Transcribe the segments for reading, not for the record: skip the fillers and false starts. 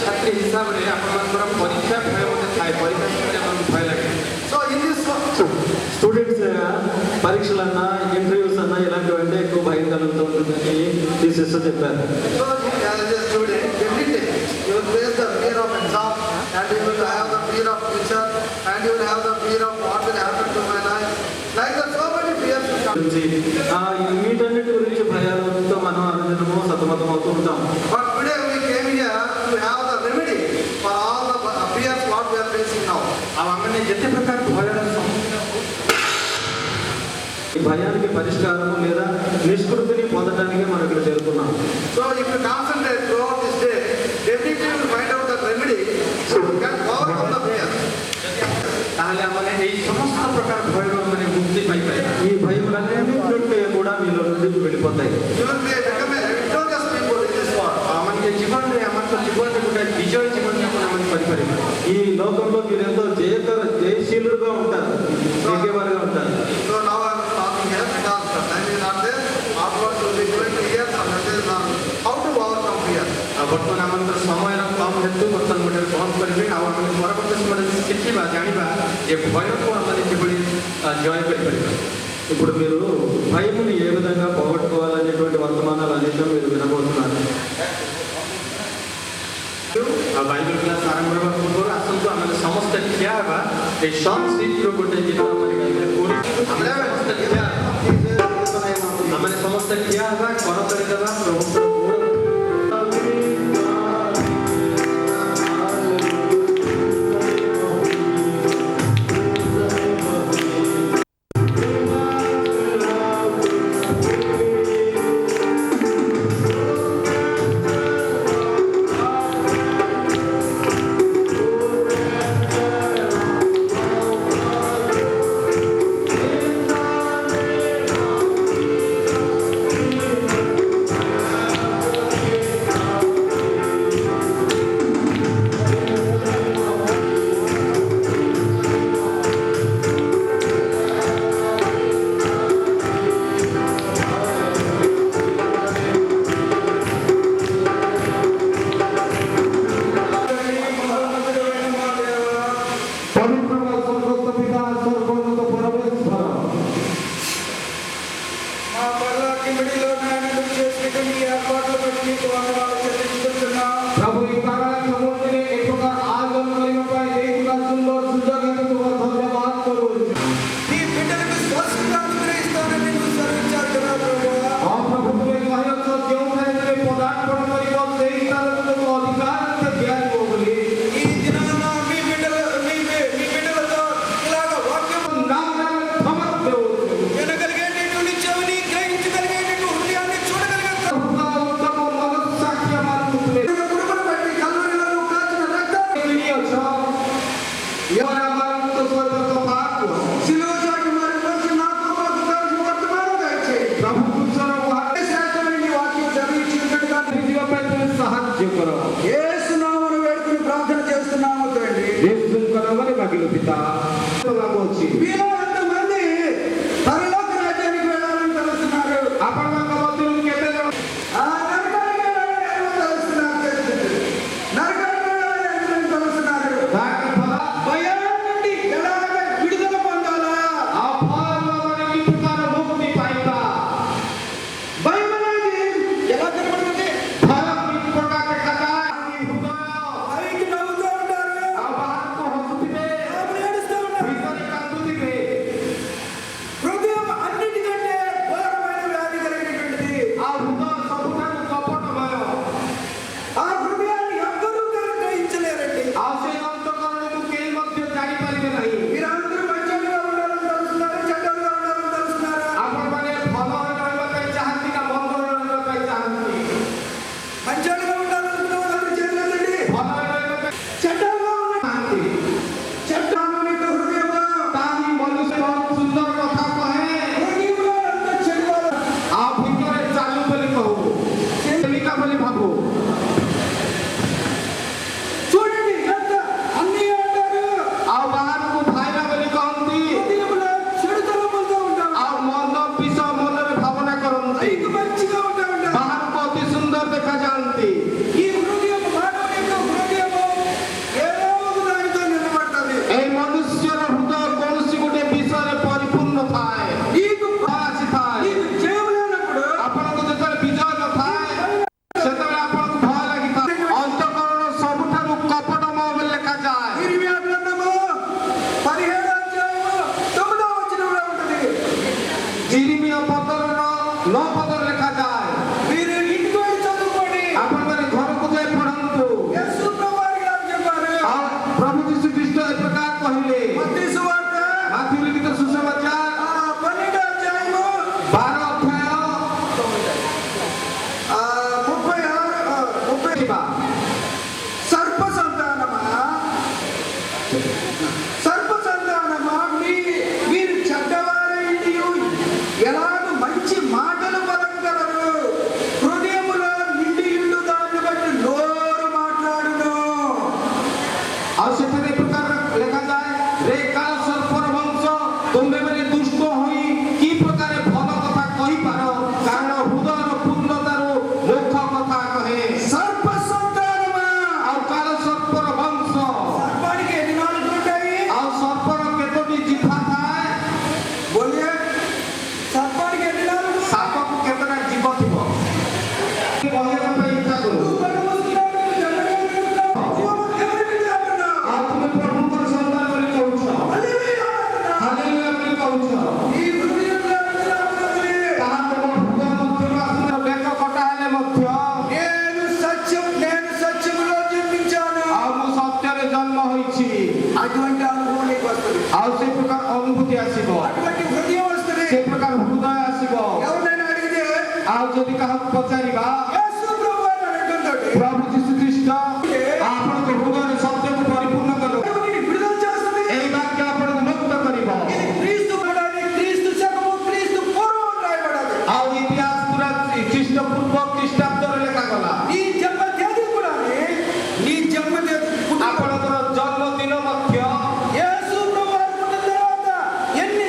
ଛାତ୍ରୀ ହିସାବରେ ଆପଣଙ୍କର ପରୀକ୍ଷା ଭୟ ମଧ୍ୟ ଥାଏ, ପରୀକ୍ଷା ସମୟରେ ଆପଣଙ୍କୁ ଭୟ ଲାଗେ। So in this స్టూడెంట్స్ పరీక్షలన్నా ఇంటర్వ్యూస్ అన్నా ఇలాంటివంటే ఎక్కువ భయం కలుగుతూ ఉంటుందని ఈ సిస్టర్ చెప్పారు. so as a student, every day you will face the fear of exam, and you will have the fear of future, and you will have the fear of what will happen to my life. Like that, so many fears will come. వీటన్నిటి గురించి భయాలతో మనం అనుదినము సతమతం అవుతూ ఉంటాం. But today we came here to have the remedy for all the fears what we are facing now. ଆମେ ଯେତେ ପ୍ରକାର ଭୟର ఈ భయానికి పరిష్కారము లేదా నిష్కృతిని పొందడానికి మనం ఇక్కడ చేరుకున్నాం. So if you concentrate throughout this day, definitely you will find out the remedy so you can overcome the fear. ତାହେଲେ ଆମେ ଏଇ ସମସ୍ତ ପ୍ରକାର ଭୟରୁ ମାନେ ମୁକ୍ତି ପାଇପାରିବା. ఈ భయములన్నీ కూడా మీలో నుండి వెళ్ళిపోతాయి. You will become a victorious people in this world. మనకి జీవନରେ ଆମର ଜୀବନରେ ଗୋଟେ ବିଜୟ ଜୀବନଯାପନ ଆମେ କରିପାରିବା. ఈ లోకంలో మీరు ఎంతో జయశీలుగా ఉంటారు, జయవారుగా ఉంటారు. So now I am talking here because the time is not there. Afterwards we will be going to hear some messages on how to overcome fear. ବର୍ତ୍ତମାନ ଆମର ସମୟର କମ୍ ହେତୁ ବର୍ତ୍ତମାନ ଗୋଟେ ବନ୍ଦ କରିବି, ଆଉ ଆମେ ପରବର୍ତ୍ତୀ ସମୟରେ ଶିଖିବା ଜାଣିବା ଯେ ଭୟକୁ ଆମେ କିଭଳି ଜୟ କରିପାରିବା. ఇప్పుడు మీరు భయముని ఏ విధంగా పోగొట్టుకోవాలనేటువంటి వర్తమానాలు అనేకం మీరు వినబోతున్నారు. ବାଇବେଲ କ୍ଲାସ୍ ଆରମ୍ଭ ହେବା ପୂର୍ବରୁ ଆସନ୍ତୁ ଆମେ ସମସ୍ତେ ଠିଆ ହେବା. ଏଇ ସନ୍ ସିଟ୍ରୁ ଗୋଟେ ଗୀତ ଆମେ ସମସ୍ତେ ଠିଆ ହେବା, କର କରିଦେବା ପ୍ରଭୁଙ୍କର କହିଲେ మత్తయి సువార్త ମାଥ୍ୟୁ ଲିଖିତ ସୁସମାଚାର 12వ అధ్యాయము 12 ଅଧ୍ୟାୟ 30 సర్ప సంతానమా మీరు చెడ్డవారైందియు ఎలాగూ మంచి మాటలు పలకగలరు హృదయములో నిండియుండు దాన్ని బట్టి నోరు మాట్లాడును ଆଉ ସେଠାରେ ଏ ପ୍ରକାର ଲେଖାଯାଏ ରେ କାଳ ସର୍ପର ବଂଶ ତୁମେମାନେ ଦୁଷ୍ଟ ହୋଇ କି ପ୍ରକାର ଭଲ କଥା କହିପାର କାରଣ ହୃଦୟର ପୂର୍ଣ୍ଣତାରୁ ମୁଖ କଥା କହେ సర్ప సంతానమా ଆଉ କାଳ ସର୍ପର ବଂଶ సర్పానికి ఎన్ని నాలుకలు ఉంటాయి ଆଉ ସର୍ପର କେତୋଟି ଜିଭା ଥାଏ బోలియే సర్పానికి ఎన్ని నాలుకలు ସାପକୁ କେତେଟା ଜୀବ ଥିବ କହିବା ପାଇଁ ଇଚ୍ଛା କରୁ ଆଉ ତୁମେ ପ୍ରଭୁଙ୍କର ସନ୍ତାନ ବୋଲି କହୁଛ ହାଲେଲୁୟା ବୋଲି କହୁଛ ତାହା ତମ ହୃଦୟ ମଧ୍ୟରୁ ଆସୁଥିବା ବେକ କଟା ହେଲେ ମଧ୍ୟ నేను సత్యములో జన్మించాను ଆଉ ମୁଁ ସତ୍ୟରେ ଜନ୍ମ ହୋଇଛି అటువంటి అనుభవం నీకు వస్తుంది ଆଉ ସେ ପ୍ରକାର ଅନୁଭୂତି ଆସିବ అటువంటి హృదయం వస్తుంది ସେ ପ୍ରକାର ହୃଦୟ ଆସିବ ఎవరైనా అడిగితే ଆଉ ଯଦି କାହାକୁ ପଚାରିବା యేసు ప్రభువు అని అంటుంటాడు ପ୍ରଭୁ ଯୀଶୁ ଖ୍ରୀଷ୍ଟ ଆପଣଙ୍କ ହୃଦୟରେ ସତ୍ୟକୁ ପରିପୂର୍ଣ୍ଣ କର దేవుని విడుదల చేస్తుంది ଏହି ବାକ୍ୟ ଆପଣଙ୍କୁ ମୁକ୍ତ କରିବ ఇది క్రీస్తు పడాలి క్రీస్తు శకము క్రీస్తు పూర్వం రాయబడాలి ଆଉ ଇତିହାସ ପୁରା ଖ୍ରୀଷ୍ଟ ପୂର୍ବ ଖ୍ରୀଷ୍ଟାବ୍ଦରେ ଲେଖାଗଲା నీ జన్మ తేదీ కూడా నీ జన్మ తేదీ ଆପଣଙ୍କର ଜନ୍ମଦିନ ମଧ୍ୟ యేసు ప్రభువు పుట్టిన తర్వాత ఎన్ని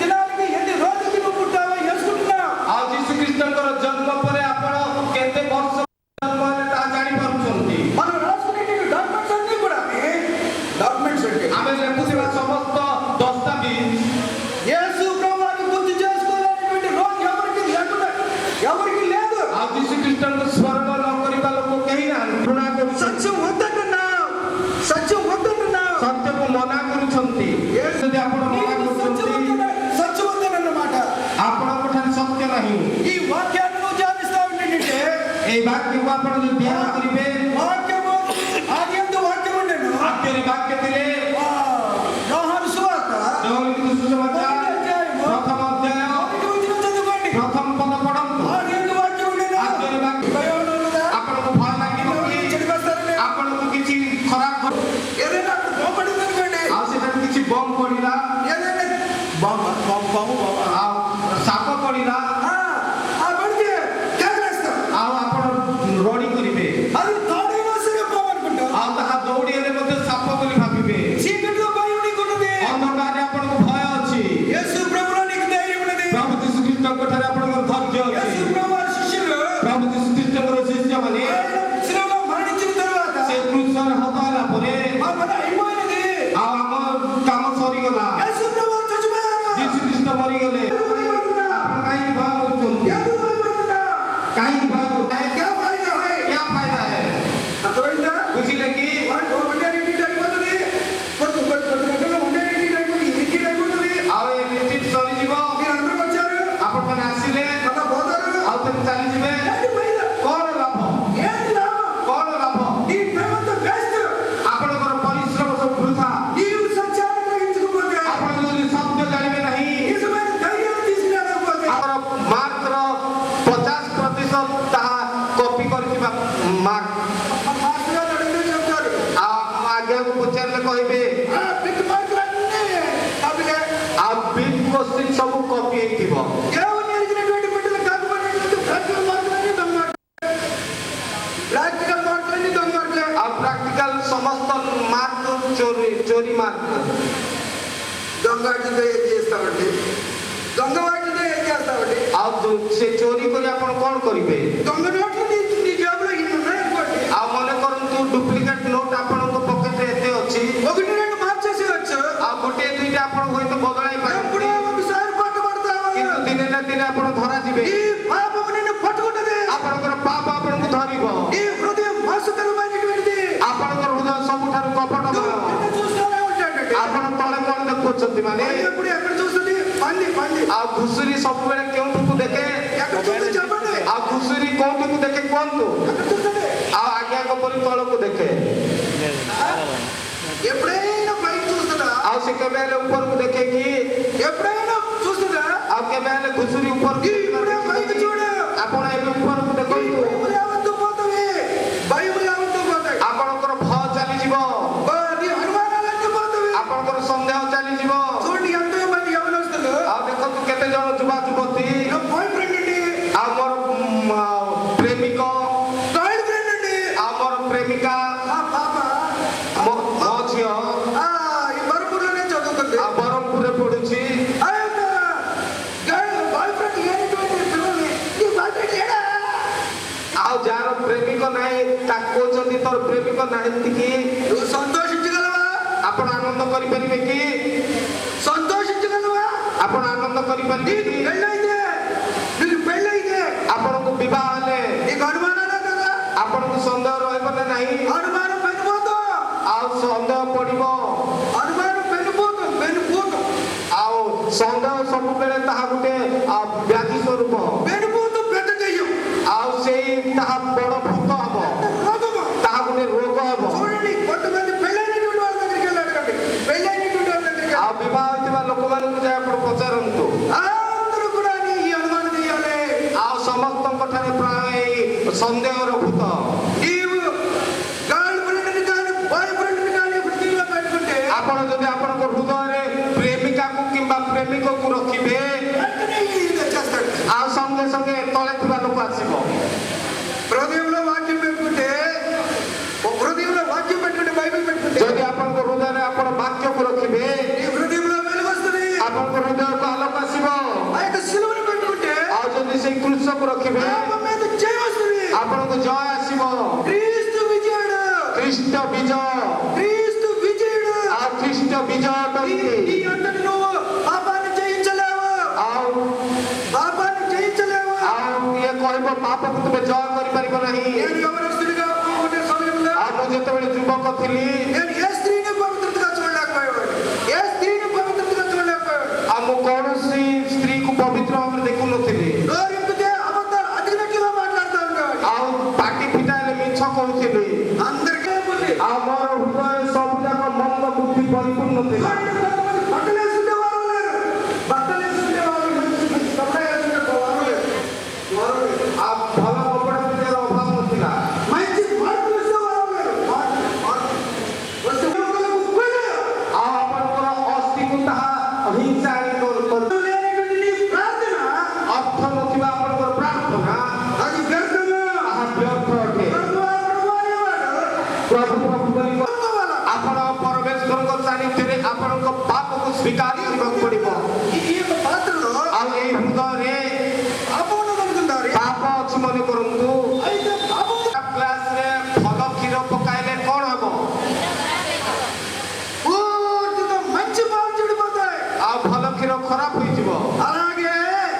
దినాలకి ఎన్ని రోజులకి నువ్వు పుట్టావో యేసుకుంటున్నావు ଆଉ ଯୀଶୁ ଖ୍ରୀଷ୍ଟଙ୍କର ଜନ୍ମ ପରେ ଆପଣ କେତେ ବର୍ଷ ଜନ୍ମ ହେଲେ ତାହା ଜାଣିପାରୁଛନ୍ତି మనం రాసుకునే డాక్యుమెంట్స్ అన్ని కూడా డాక్యుమెంట్స్ అంటే ଆମେ ଲେଖୁଥିବା ସମସ୍ତ ଦସ୍ତାବିଜ యేసు ప్రభువుని గుర్తు చేసుకోవాలనేటువంటి రోజు ఎవరికి లేదు ଆଉ ଯୀଶୁ ଖ୍ରୀଷ୍ଟଙ୍କୁ ସ୍ମରଣ ନ କରିବା ଲୋକ କେହି ନାହାନ୍ତି ଘୃଣା କରୁଛନ୍ତି సత్యం వద్దంటున్నావు ସତ୍ୟକୁ ମନା କରୁଛନ୍ତି ଯଦି ଆପଣ ମନା କରୁଛନ୍ତି సత్యం వద్దనన్నమాట ଆପଣଙ୍କ ଠାରେ ସତ୍ୟ ନାହିଁ ఈ వాక్యాన్ని నువ్వు ధ్యానిస్తా ఉంటే ଏହି ବାକ୍ୟକୁ ଆପଣ ଯଦି ଧ୍ୟାନ କରିବେ వాక్యము ఆది యందు వాక్యం ఉండెను ଆଦ୍ୟରେ ବାକ୍ୟ ଥିଲେ యోహాను సువార్త ଜଗନ୍ନାଥ ସୁସମାଚାର ପ୍ରଥମ ଅଧ୍ୟାୟ మొదటి వచనం చదువుకోండి ପ୍ରଥମ ପଦ ପଢ଼ନ୍ତୁ ఆది యందు వాక్యం ఉండెను ଆଦ୍ୟରେ ବାକ୍ୟ భయం ఉన్నదా? ଆପଣଙ୍କୁ ଭୟ ଲାଗିବ କି చెడిపోతారని ଆପଣଙ୍କୁ କିଛି ଖରାପ ఏదైనా పోపడింది అనుకోండి ଆଉ ସେଠାରେ କିଛି ବମ୍ ପଡ଼ିଲା ఏదైనా బాబు ଆଉ ସାପ ପଡ଼ିଲା పడితే కేకలేస్తాం ଆଉ ଆପଣ ରଡ଼ି କରିବେ అది తాడైనా సరే పోవనుకుంటాం ଆଉ ତାହା ଦୌଡ଼ି ହେଲେ ମଧ୍ୟ ସାପ ବୋଲି ଭାବିବେ చీకట్లో భయం నీకున్నది ଅନ୍ଧକାରରେ ଆପଣଙ୍କୁ ଭୟ ଅଛି యేసు ప్రభువులో నీకు ధైర్యం ఉన్నది ପ୍ରଭୁ ଯୀଶୁ ଖ୍ରୀଷ୍ଟଙ୍କ ଠାରେ ଆପଣଙ୍କର ଧୈର୍ଯ୍ୟ యేసు ଅଛି ప్రభు వారి శిష్యులు ପ୍ରଭୁ ଯୀଶୁ ଖ୍ରୀଷ୍ଟଙ୍କର ଶିଷ୍ୟମାନେ ఆయన శిలువలో మరణించిన తర్వాత ସେ କୃଷରେ ହତ ହେଲା ପରେ మా పని అయిపోయినది ଆଉ ଆମ କାମ ସରିଗଲା యేసు ప్రభు వారు చచ్చిపోయారు ଯୀଶୁ ଖ୍ରୀଷ୍ଟ ମରିଗଲେ ଆପଣ କାହିଁକି ଭୟ କରୁଛନ୍ତି ఎందుకు భయపడుతున్నావు? କାହିଁକି ଭୟ କରୁଛନ୍ତି क्या फायदा है? क्या फायदा है అర్థమైందా? ବୁଝିଲେ କି వాడు ఒకటే రిపీట్ అయిపోతుంది కొద్ది గంటలో ఒకటే రిపీట్ అయిపోతుంది ଆଉ ଏ ମିଟିଂ ସରିଯିବ మీరు అందరూ వచ్చారు ଆପଣମାନେ ଆସିଲେ మళ్ళా పోతారు ଆଉ ଥରେ ଚାଲିଯିବେ ఏంటి ఫైదా? କଣ ଲାଭ ఏంటి లాభం? କଣ లాభ నీ ప్రేమతో వేస్ట్ ଆପଣଙ୍କର ପରିଶ୍ରମ ସବୁ ବୃଥା నీవు సత్యాన్ని గ్రహించకపోతే ଆପଣ ଯଦି ସତ୍ୟ ଜାଣିବେ ନାହିଁ నిజమైన ధైర్యాన్ని తీసుకురాకపోతే ଆମର ମାର୍କର 50% ତାହା କପି କରିଥିବା ମାର୍କ మా మాస్టర్ గారు అడిగితే చెప్తారు ଆଉ ଆମ ଆଜ୍ଞାକୁ ପଚାରିଲେ କହିବେ బిగ్ మార్కులన్నీ అవిలే ଆଉ ବିగ్ କ୍ୱେଶ୍ଚିନ୍ ସବୁ କପି ହେଇଥିବ దేవుని ఎరిగినటువంటి బిడ్డలు కాకపోయినటువంటి ప్రాక్టికల్ మార్కులన్నీ దొంగ ప్రాక్టికల్ మార్కులన్నీ దొంగ మార్కులే ଆଉ ପ୍ରାକ୍ଟିକାଲ ସମସ୍ତ ମାର୍କ ଚୋରି ମାର୍କ దొంగ వాటితో ఏం చేస్తామండి దొంగ వాటితో ఏం చేస్తామండి ଆଉ ସେ ଚୋରି କରି ଆପଣ କଣ କରିବେ దొంగ నోట్లు నీ జేబులో ఇన్ని ఉన్నాయనుకోండి ଆଉ ମନେ କରନ୍ତୁ ଡୁପ୍ଲିକେଟ ନୋଟ ଆପଣଙ୍କ ପକେଟରେ ଏତେ ଅଛି ఒకటి రెండు మార్చేసేయచ్చు ଆଉ ଗୋଟିଏ ଦୁଇଟା ଆପଣ ହୁଏତ ବଦଳାଇ ఎప్పుడో ପାରିବେ ఒకసారి పట్టుబడతావు କିନ୍ତୁ ଦିନେ ନା ଦିନେ ଆପଣ ଧରାଯିବେ ఈ పాపము నిన్ను పట్టుకుంటది ଆପଣଙ୍କର పాప ଆପଣଙ୍କୁ ଧରିବ ఈ హృదయం మోసకరమైనటువంటిది ଆପଣଙ୍କର ହୃଦୟ ସବୁଠାରୁ କପଟମୟ నిన్ను చూస్తూనే ఉంటాడండి ଆପଣ ତଳେ କଣ ଦେଖୁଛନ୍ତି ମାନେ ఎప్పుడు ఎక్కడ చూస్తుంది పంది ଆଉ ଘୁଷୁରୀ ସବୁବେଳେ କେଉଁଠିକୁ ଦେଖେ ఎక్కడ చూస్తుంది చెప్పండి ଆଉ ଘୁଷୁରୀ କୋଉଠିକୁ ଦେଖେ କୁହନ୍ତୁ ఎక్కడ చూస్తుంది ଆଉ ଆଜ୍ଞାଙ୍କ ପରି ତଳକୁ ଦେଖେ ఎప్పుడైనా పైకి చూస్తుందా बेले ऊपर को देखे कि ఎప్పుడైనా చూస్తుందా आप के बेले घुसुरी ऊपर को ఇప్పుడే పైకి చూడు आपण एबे ऊपर को देखंतु బైబిల్ యావత్తు పోతవి బైబిల్ యావత్తు పోతాయి आपणकर भय चली जीवो నీ అనుమానాలన్నీ పోతవి आपणकर संदेह चली जीवो చూడండి ఎంతో మంది యవనస్తులు आ देखंतु केते जण युवा युवती నా బాయ్ ఫ్రెండ్ అండి आमर प्रेमिक గర్ల్ ఫ్రెండ్ అండి आमर प्रेमिका ఆ పాప मो झियो ఈ బరుపులోనే చదువుకుంది आ बरमपुर पडुची ఆ యొక్క గర్ల్ బాయ్ ఫ్రెండ్ ఏనిటువంటి పిల్లల్ని నీ బాయ్ ఫ్రెండ్ ఏడా आ जार प्रेमिक नाही ताको जदी तोर प्रेमिक नाही की నువ్వు సంతోషించగలవా आपण आनंद करि परिबे की సంతోషించగలవా आपण आनंद करि परिबे की పెళ్ళైతే నీకు పెళ్ళైతే आपण को विवाह ले నీకు అనుమానాలే కదా आपण को संदेह रहबो ना नाही అనుమానం పెరిగిపోతూ आ संदेह पडिबो అనుమానం పెరిగిపోతూ आ संदेह सब बेले ताहा गुटे व्याधि स्वरूप పెరిగిపోతూ పెద్ద దెయ్యం आ सेई ताहा बड़ भूत हबो రోగము ताहा गुटे रोग हबो చూడండి కొంతమంది పెళ్ళైనటువంటి వాళ్ళ దగ్గరికి వెళ్ళాడు కండి పెళ్ళైనటువంటి వాళ్ళ దగ్గరికి आ विवाह होइतिबा लोक मानकु जाय आपण पचारंतु అందరూ కూడా ఈ అనుమానం చేయాలి आ समस्तଙ୍କ ठारे प्राय संदेहर भूत నీవు గర్ల్ ఫ్రెండ్ని కానీ బాయ్ ఫ్రెండ్ని కానీ హృదయంలో పెట్టుకుంటే आपण जदि आपनक हृदय रे प्रेमिका को किंबा प्रेमिक को रखिबे వెంటనే ఇది తెచ్చేస్తాడు आ संगे संगे तळे थिबा लोक आसीबो హృదయంలో వాక్యం పెట్టుకుంటే హృదయంలో వాక్యం పెట్టుకుంటే బైబిల్ పెట్టుకుంటే जदि आपनक हृदय रे आपण वाक्य को रखिबे నీ హృదయంలో వెలుగు వస్తుంది आपनक हृदय को आलोक आसीबो ఆ యొక్క సిలువను పెట్టుకుంటే आ जदि से क्रूस को रखिबे పాపం మీద జయం వస్తుంది आपनक जय आसीबो క్రీస్తు విజయుడు ख्रीष्ट विजय క్రీస్తు విజయుడు आ ख्रीष्ट विजय నీ टंती అంతటి నువ్వు పాపాన్ని జయించలేవు आ పాపాన్ని జయించలేవు आ ये कहबो पाप को तुमे जय करि परिबो नाही నేను యవనస్తుడిగా ఉండే సమయంలో आ मु जेतेबेले युवक थिली నేను ఏ స్త్రీని పవిత్రతగా చూడలేకపోయాడు ఏ స్త్రీని పవిత్రతగా చూడలేకపోయాడు आ मु कौनसी स्त्री को पवित्र भाव देखु नथिली నోరు ఎత్తితే అబద్ధాలు అతినట్టుగా మాట్లాడుతూ ఉండేవాడు आ पाटी पिटाले मिछ कहउथिली అందరికీ ఉంది आमर हृदय सब जाक मंद बुद्धि परिपूर्ण थिला బట్టలు వేసుకునే వారు లేరు బట్టలు వేసుకునే వారు కపడే వేసుకునే వారు లేరు आ भल कपड़ा पिटार अभाव नथिला మంచి మార్పు వేసే వారు లేరు వస్తే आ आपनकर अस्थि को ताहा अहिंसा कर లేనటువంటి నీ ప్రార్థన अर्थ नथिबा आपनकर प्रार्थना అది వ్యర్థము आहा व्यर्थ अटे ప్రభువా అనేవాడు प्रभु प्रभु करी ప్రభువాల आपण परमेश्वर को सानिध्य आपण पाप को स्वीकार करबा पड़िबो ఈ యొక్క పాత్రలో आ ए हृदय रे పాపం దొరుకుతుందారు पाप अछि मने करंतु అయితే పాపం क्लास रे फल क्षीर पकाइले कोन हबो పూర్తిగా మంచి పాలు చెడిపోతాయి आ फल क्षीर खराब होई जिवो అలాగే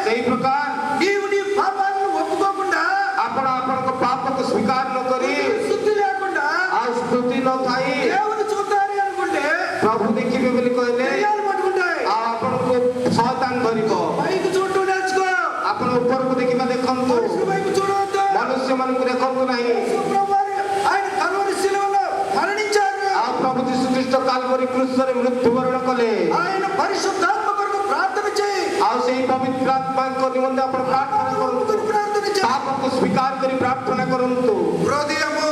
सेही प्रकार నీవు నీ పాపాలను ఒప్పుకోకుండా आपण आपन पाप को स्वीकार न करी శుద్ధి లేకుండా आ स्तुति न थाई దేవుని చూడాలి అనుకుంటే प्रभु देखिबे बोली कहले దెయ్యాలు పట్టుకుంటాయి आ आपन को शैतान धरिबो పైకి చూడటం నేర్చుకో आपण ऊपर को देखिबा देखंतु మనుషుల వైపు చూడవద్దు मनुष्य मन को देखंतु नहीं ప్రభువారు ఆయన కల్వరి శిలువలో మరణించారు आ प्रभु यीशु ख्रीष्ट कालवरी क्रूस रे मृत्युवरण कले ఆయన పరిశుద్ధాత్మ కొరకు ప్రార్థన చేయి आ सेही पवित्र आत्मा को निमंते आपण प्रार्थना కొరకు करंतु ప్రార్థన చేయి पाप को स्वीकार करी प्रार्थना करंतु హృదయము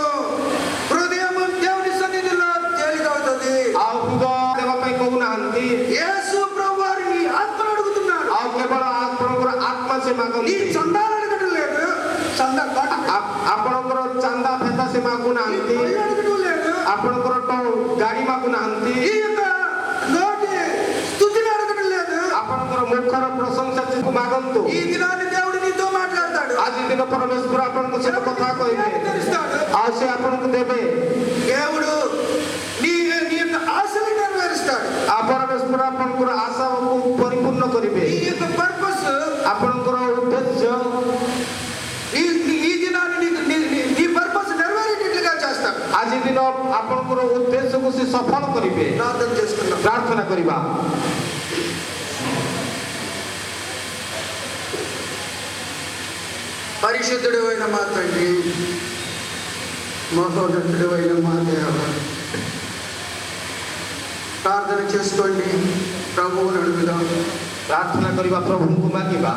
దేవుని సన్నిధిలో తేలికవుతుంది आ हृदय देवा पई कहू नाहंती యేసు ప్రభువారు నీ ఆత్మను అడుగుతున్నారు आ केवल आपनकर आत्मा से నీ मागंती చందాలు అడగడం లేదు చందా కాట आपनकर चांदा फेता से मागू नाहंती అడగడం లేదు आपनकर तो गाड़ी मागू नाहंती ఈ యొక్క నోటి స్తుతిని అడగడం లేదు आपनकर मुखर प्रशंसा से मागंतु ఈ దినాన్ని దేవుడు నీతో మాట్లాడతాడు आज दिन परमेश्वर आपनको से कथा कहबे తెలుస్తాడు आज से आपनको देबे దేవుడు నీ యొక్క ఆశలు నెరవేరుస్తాడు आ परमेश्वर आपनकर आशा को परिपूर्ण करिबे ఈ యొక్క పర్పస్ आपनकर उद्देश्य ఈ దినాన్ని నీ పర్పస్ నెరవేరేటట్లుగా చేస్తాడు आज दिन आपनकर उद्देश्य को से सफल करिबे ప్రార్థన చేసుకుందాం प्रार्थना करिबा పరిశుద్ధుడు అయిన మా తండ్రి మహోన్నతుడు అయిన మా దేవ ప్రార్థన చేసుకోండి, ప్రభువుని అడుగుదాం. ପ୍ରାର୍ଥନା କରିବା ପ୍ରଭୁଙ୍କୁ ମାଗିବା।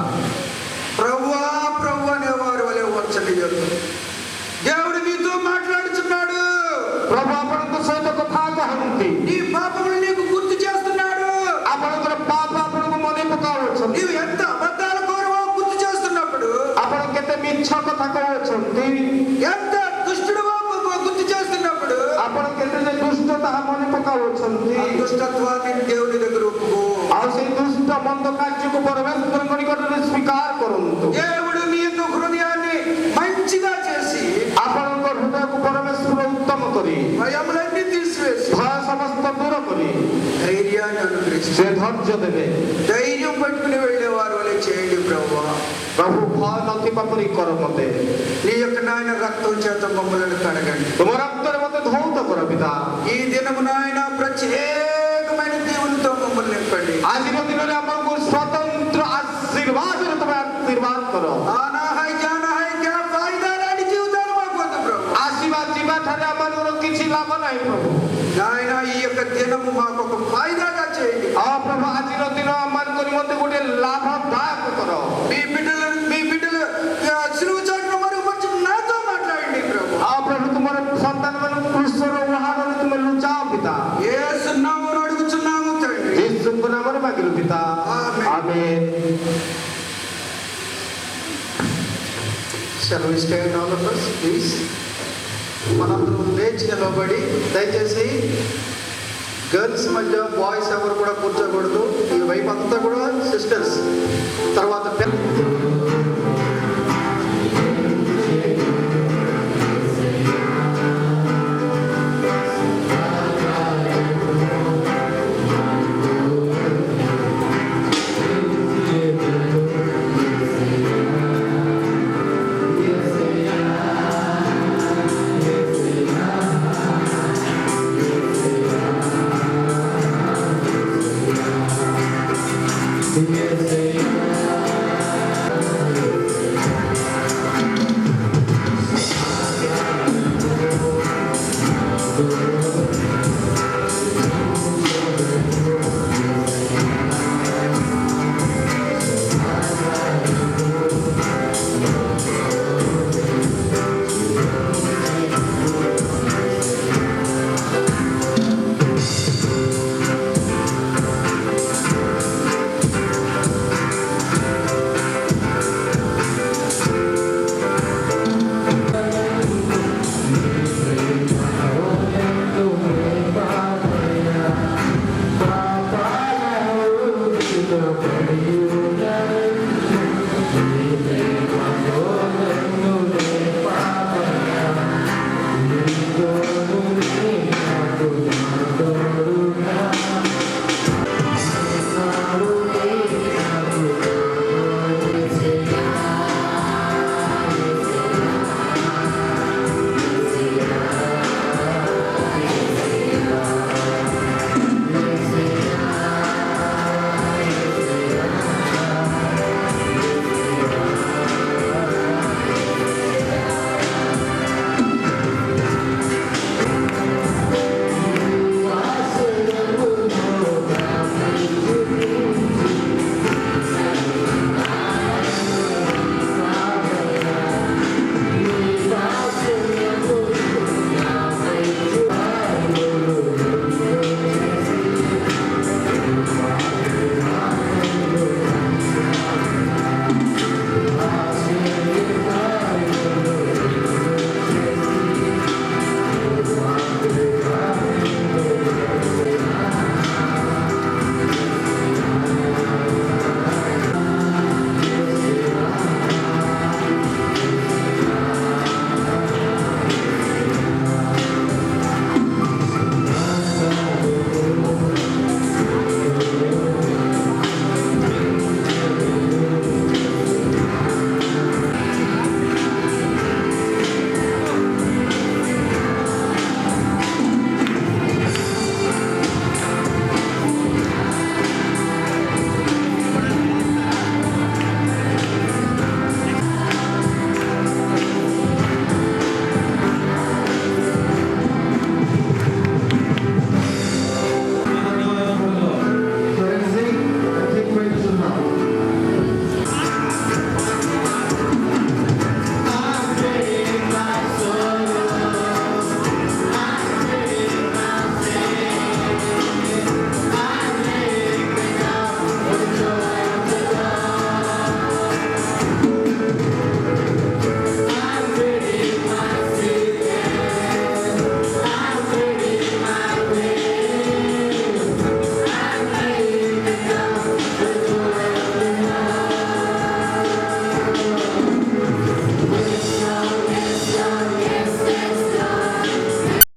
ప్రభువా ప్రభు అనేవారు వలె వచ్చనియొద్దు. దేవుడు మీతో మాట్లాడుచున్నాడు. ପ୍ରଭୁ ଆପଣଙ୍କ ସହିତ କଥା କହନ୍ତି। నీ పాపములు నీకు గుర్తు చేస్తున్నాడు. ଆପଣଙ୍କର ପାପ ଆପଣଙ୍କୁ ମନେ ପକାଉଛନ୍ତି। నీవు ఎంత అబద్ధాల కోరవో గుర్తు చేస్తున్నప్పుడు, ଆପଣ କେତେ ମିଛ କଥା କହୁଛନ୍ତି, ఎంత దుష్టుడువో గుర్తు చేస్తున్నప్పుడు, ଆପଣ କେତେ ଯେ ଦୁଷ୍ଟ ତାହା ମନେ ପକାଉଛନ୍ତି। ఆ దుష్టత్వాన్ని దేవుని దగ్గర ఒప్పుకో. ଆଉ ସେଇ ଦୁଷ୍ଟ ମନ୍ଦ କାର୍ଯ୍ୟକୁ ପରମେଶ୍ୱରଙ୍କ ନିକଟରେ ସ୍ୱୀକାର କରନ୍ତୁ। దేవుడు నీ యొక్క హృదయాన్ని మంచిగా చేసి, ଆପଣଙ୍କ ହୃଦୟକୁ ପରମେଶ୍ୱର ଉତ୍ତମ କରି, భయములన్నీ తీసివేసి, ଭୟ ସମସ୍ତ ଦୂର କରି ధైర్యాన్ని అనుగ్రహించి, ସେ ଧୈର୍ଯ୍ୟ ଦେବେ। ధైర్యం పట్టుకుని వెళ్ళేవారు వలె చేయండి ప్రభువా. ପ୍ରଭୁ ଭୟ ନଥିବା ପରି କର ମତେ। నీ యొక్క నాయన రక్తం చేత మమ్మల్ని కడగండి. ତୁମ ରକ୍ତରେ ମତେ ଧୌତ କର ପିତା। ఈ దినము నాయన ప్రత్యేకమైన దేవునితో మమ్మల్ని నింపండి. ଆଜିର ଦିନରେ ଆମକୁ ସ୍ୱତନ୍ତ୍ର ଆଶୀର୍ବାଦରେ ତମେ ଆଶୀର୍ବାଦ କର। ఆనా హై జానా హై క్యా ఫాయిదా లాంటి జీవితాలు మాకు వద్దు ప్రభు. ଆସିବା ଯିବା ଠାରେ ଆମମାନଙ୍କର କିଛି ଲାଭ ନାହିଁ ପ୍ରଭୁ। నాయన ఈ యొక్క దినము మాకు ఒక ఫాయిదాగా చేయండి. ଆଉ ପ୍ରଭୁ ଆଜିର ଦିନ ଆମମାନଙ୍କ ନିମନ୍ତେ ଗୋଟେ ଲାଭଦାୟକ କର। మీ బిడ్డలు సిలువ చాటున మరుగుపరిచి నాతో మాట్లాడండి ప్రభు. ଆଉ ପ୍ରଭୁ ତୁମର ସନ୍ତାନମାନଙ୍କୁ କୃଷ୍ଣର ଉହାଡ଼ରେ ତୁମେ ଲୁଚାଅ ପିତା। యేసు నామమున అడుగుచున్నాము తండ్రి. ଯୀଶୁଙ୍କ ନାମରେ ମାଗିଲୁ ପିତା। ଆମେନ୍। Shall we stand all of us, please? మనందరం లేచి నిలబడి, దయచేసి గర్ల్స్ మధ్య బాయ్స్ ఎవరు కూడా కూర్చోకూడదు. ఈ వైపు అంతా కూడా సిస్టర్స్, తర్వాత